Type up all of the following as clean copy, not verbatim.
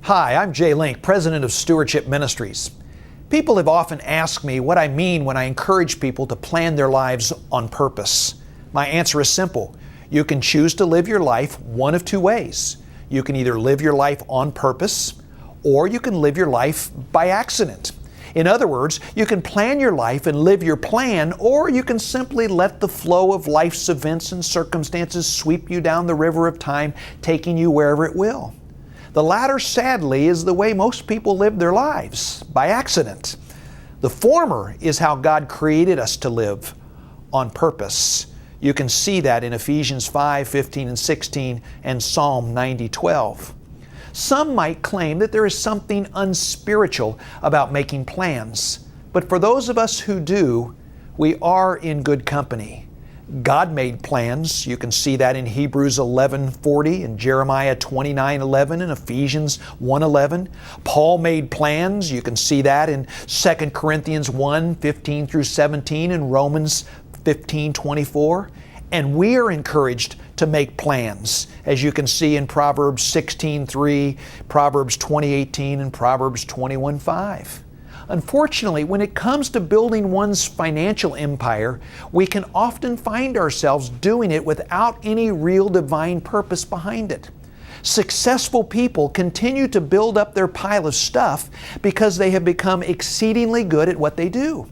Hi, I'm Jay Link, President of Stewardship Ministries. People have often asked me what I mean when I encourage people to plan their lives on purpose. My answer is simple. You can choose to live your life one of two ways. You can either live your life on purpose, or you can live your life by accident. In other words, you can plan your life and live your plan, or you can simply let the flow of life's events and circumstances sweep you down the river of time, taking you wherever it will. The latter, sadly, is the way most people live their lives, by accident. The former is how God created us to live, on purpose. You can see that in Ephesians 5:15 and 16 and Psalm 90:12. Some might claim that there is something unspiritual about making plans, but for those of us who do, we are in good company. God made plans. You can see that in Hebrews 11:40 and Jeremiah 29:11 and Ephesians 1:11. Paul made plans. You can see that in 2 Corinthians 1:15 through 17 and Romans 15:24. And we are encouraged to make plans, as you can see in Proverbs 16:3, Proverbs 20:18, and Proverbs 21:5. Unfortunately, when it comes to building one's financial empire, we can often find ourselves doing it without any real divine purpose behind it. Successful people continue to build up their pile of stuff because they have become exceedingly good at what they do.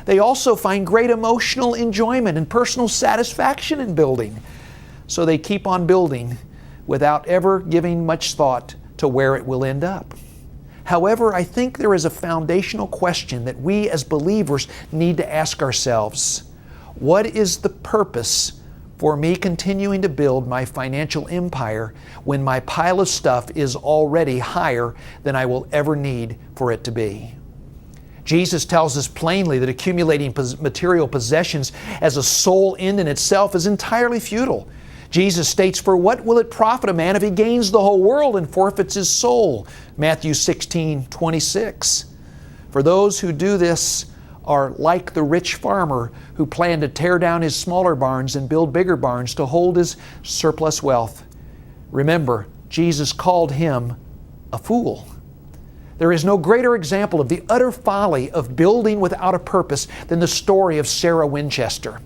They also find great emotional enjoyment and personal satisfaction in building. So they keep on building without ever giving much thought to where it will end up. However, I think there is a foundational question that we as believers need to ask ourselves. What is the purpose for me continuing to build my financial empire when my pile of stuff is already higher than I will ever need for it to be? Jesus tells us plainly that accumulating material possessions as a sole end in itself is entirely futile. Jesus states, "For what will it profit a man if he gains the whole world and forfeits his soul?" Matthew 16:26. For those who do this are like the rich farmer who planned to tear down his smaller barns and build bigger barns to hold his surplus wealth. Remember, Jesus called him a fool. There is no greater example of the utter folly of building without a purpose than the story of Sarah Winchester.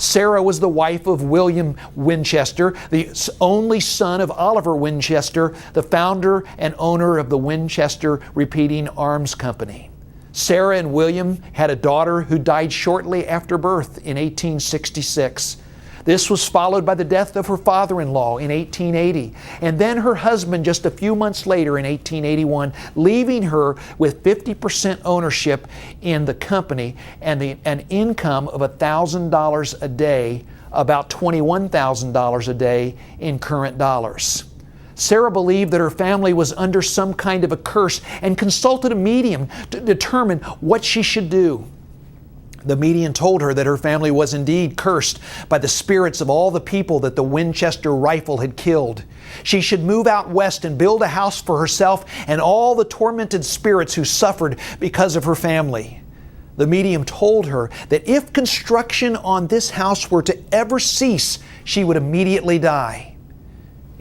Sarah was the wife of William Winchester, the only son of Oliver Winchester, the founder and owner of the Winchester Repeating Arms Company. Sarah and William had a daughter who died shortly after birth in 1866. This was followed by the death of her father-in-law in 1880, and then her husband just a few months later in 1881, leaving her with 50% ownership in the company and an income of $1,000 a day, about $21,000 a day in current dollars. Sarah believed that her family was under some kind of a curse and consulted a medium to determine what she should do. The medium told her that her family was indeed cursed by the spirits of all the people that the Winchester rifle had killed. She should move out west and build a house for herself and all the tormented spirits who suffered because of her family. The medium told her that if construction on this house were to ever cease, she would immediately die.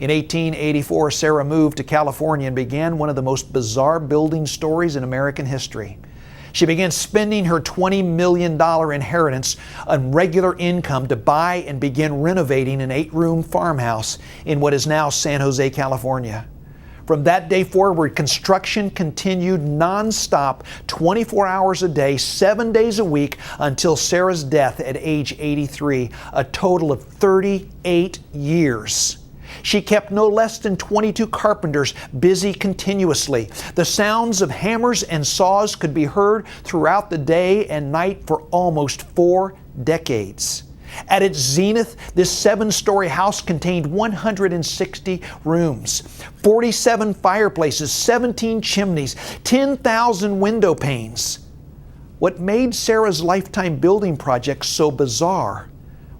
In 1884, Sarah moved to California and began one of the most bizarre building stories in American history. She began spending her $20 million inheritance on regular income to buy and begin renovating an 8-room farmhouse in what is now San Jose, California. From that day forward, construction continued nonstop, 24 hours a day, 7 days a week, until Sarah's death at age 83, a total of 38 years. She kept no less than 22 carpenters busy continuously. The sounds of hammers and saws could be heard throughout the day and night for almost 4 decades. At its zenith, this 7-story house contained 160 rooms, 47 fireplaces, 17 chimneys, 10,000 window panes. What made Sarah's lifetime building project so bizarre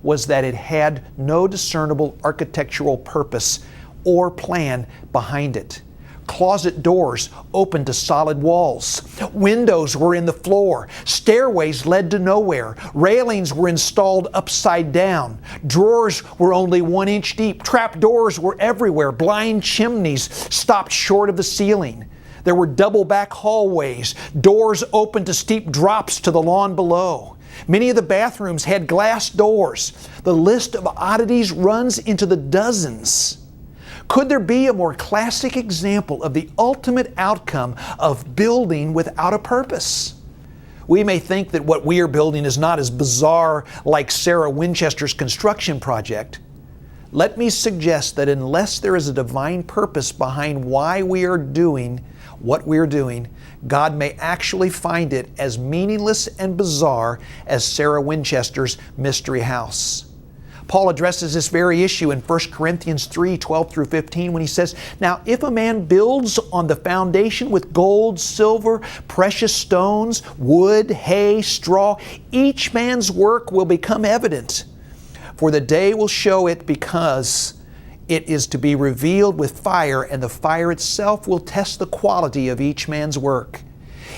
was that it had no discernible architectural purpose or plan behind it. Closet doors opened to solid walls. Windows were in the floor. Stairways led to nowhere. Railings were installed upside down. Drawers were only 1 inch deep. Trap doors were everywhere. Blind chimneys stopped short of the ceiling. There were double-back hallways. Doors opened to steep drops to the lawn below. Many of the bathrooms had glass doors. The list of oddities runs into the dozens. Could there be a more classic example of the ultimate outcome of building without a purpose? We may think that what we are building is not as bizarre like Sarah Winchester's construction project. Let me suggest that unless there is a divine purpose behind why we are doing what we are doing, God may actually find it as meaningless and bizarre as Sarah Winchester's mystery house. Paul addresses this very issue in 1 Corinthians 3:12 through 15 when he says, "Now if a man builds on the foundation with gold, silver, precious stones, wood, hay, straw, each man's work will become evident. For the day will show it, because it is to be revealed with fire, and the fire itself will test the quality of each man's work.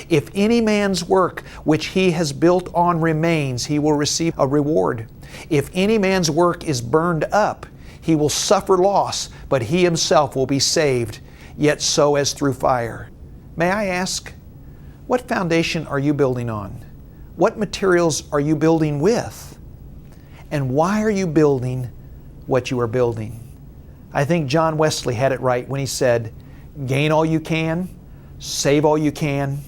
If any man's work which he has built on remains, he will receive a reward. If any man's work is burned up, he will suffer loss, but he himself will be saved, yet so as through fire." May I ask, what foundation are you building on? What materials are you building with? And why are you building what you are building? I think John Wesley had it right when he said, "Gain all you can, save all you can,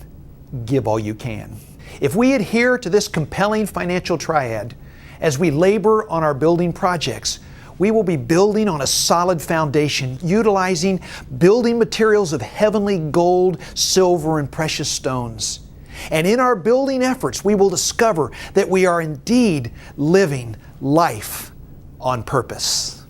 give all you can." If we adhere to this compelling financial triad as we labor on our building projects, we will be building on a solid foundation, utilizing building materials of heavenly gold, silver, and precious stones. And in our building efforts, we will discover that we are indeed living life on purpose.